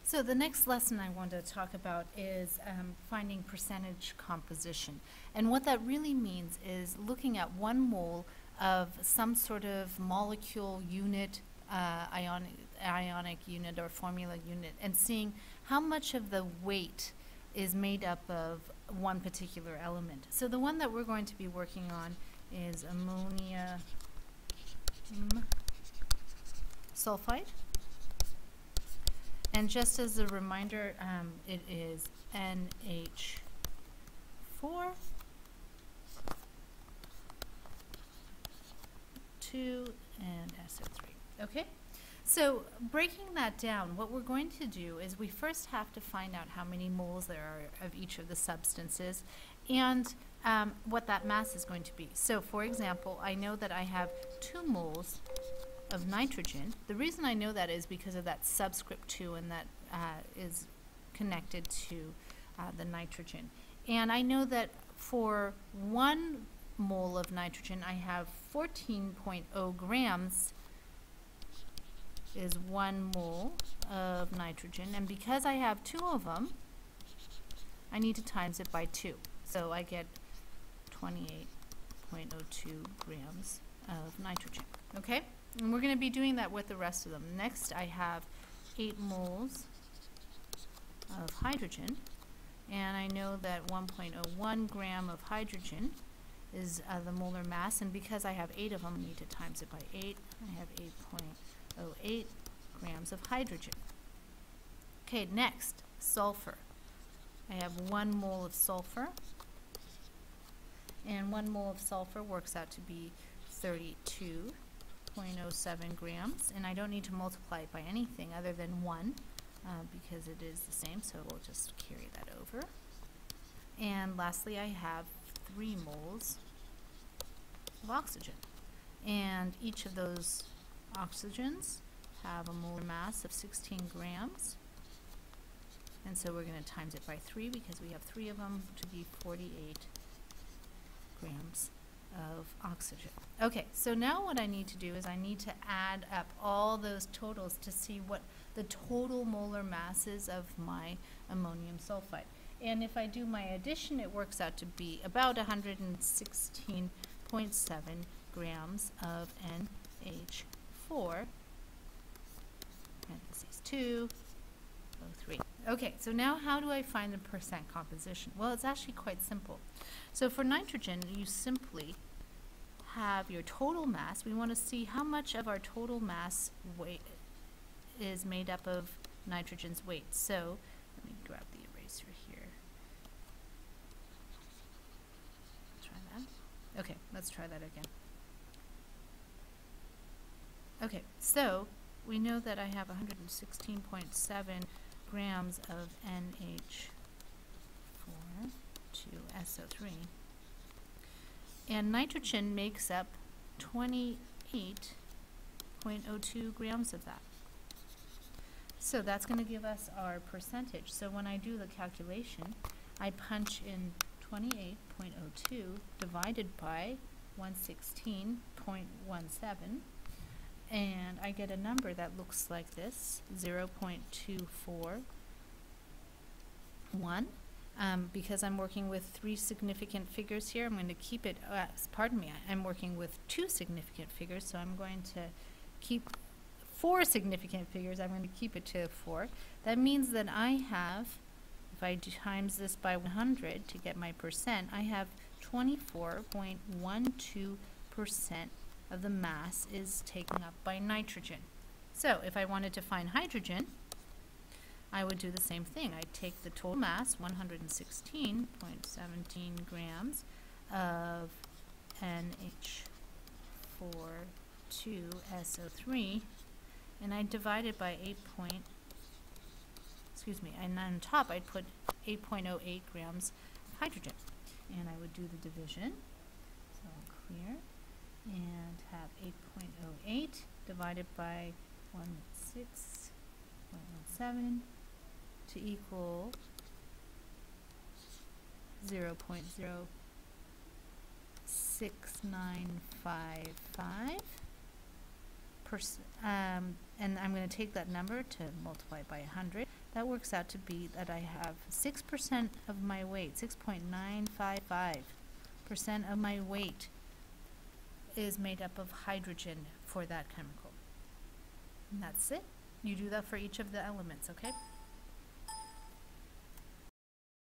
So the next lesson I want to talk about is finding percentage composition. And what that really means is looking at one mole of some sort of molecule unit, ionic unit or formula unit, and seeing how much of the weight is made up of one particular element. So the one that we're going to be working on is ammonium sulfide. And just as a reminder, it is NH4, 2, and SO3. Okay? So breaking that down, what we're going to do is we first have to find out how many moles there are of each of the substances and what that mass is going to be. So for example, I know that I have 2 moles of nitrogen. The reason I know that is because of that subscript 2, and that is connected to the nitrogen. And I know that for 1 mole of nitrogen, I have 14.0 grams is 1 mole of nitrogen. And because I have 2 of them, I need to times it by 2. So I get 28.02 grams of nitrogen. Okay? And we're going to be doing that with the rest of them. Next, I have 8 moles of hydrogen, and I know that 1.01 gram of hydrogen is the molar mass, and because I have 8 of them, I need to times it by 8. I have 8.08 grams of hydrogen. Okay, next, sulfur. I have 1 mole of sulfur, and 1 mole of sulfur works out to be 32.07 grams, and I don't need to multiply it by anything other than 1 because it is the same, so we'll just carry that over. And lastly, I have 3 moles of oxygen, and each of those oxygens have a molar mass of 16 grams, and so we're going to times it by 3 because we have 3 of them to be 48 grams of oxygen. Okay, so now what I need to do is I need to add up all those totals to see what the total molar mass is of my ammonium sulfide. And if I do my addition, it works out to be about 116.7 grams of NH4, parentheses 2O3. Okay, so now how do I find the percent composition? Well, it's actually quite simple. So for nitrogen, you simply have your total mass. We want to see how much of our total mass weight is made up of nitrogen's weight. So let me grab the eraser here. Try that. Okay, let's try that again. Okay, so we know that I have 116.7 grams of NH4 to SO3. And nitrogen makes up 28.02 grams of that. So that's going to give us our percentage. So when I do the calculation, I punch in 28.02 divided by 116.17, and I get a number that looks like this, 0.241. Because I'm working with 3 significant figures here, I'm going to keep it, pardon me, I'm working with 2 significant figures, so I'm going to keep 4 significant figures. I'm going to keep it to 4. That means that I have, if I times this by 100 to get my percent, I have 24.12% of the mass is taken up by nitrogen. So if I wanted to find hydrogen, I would do the same thing. I'd take the total mass, 116.17 grams of NH4 to SO3, and I'd divide it by and on top I'd put 8.08 grams of hydrogen. And I would do the division, so I'll clear, and have 8.08 divided by 16.17 to equal 0.06955 and I'm going to take that number to multiply by 100. that works out to be that I have 6% of my weight, 6.955% of my weight is made up of hydrogen for that chemical. And that's it. You do that for each of the elements, okay?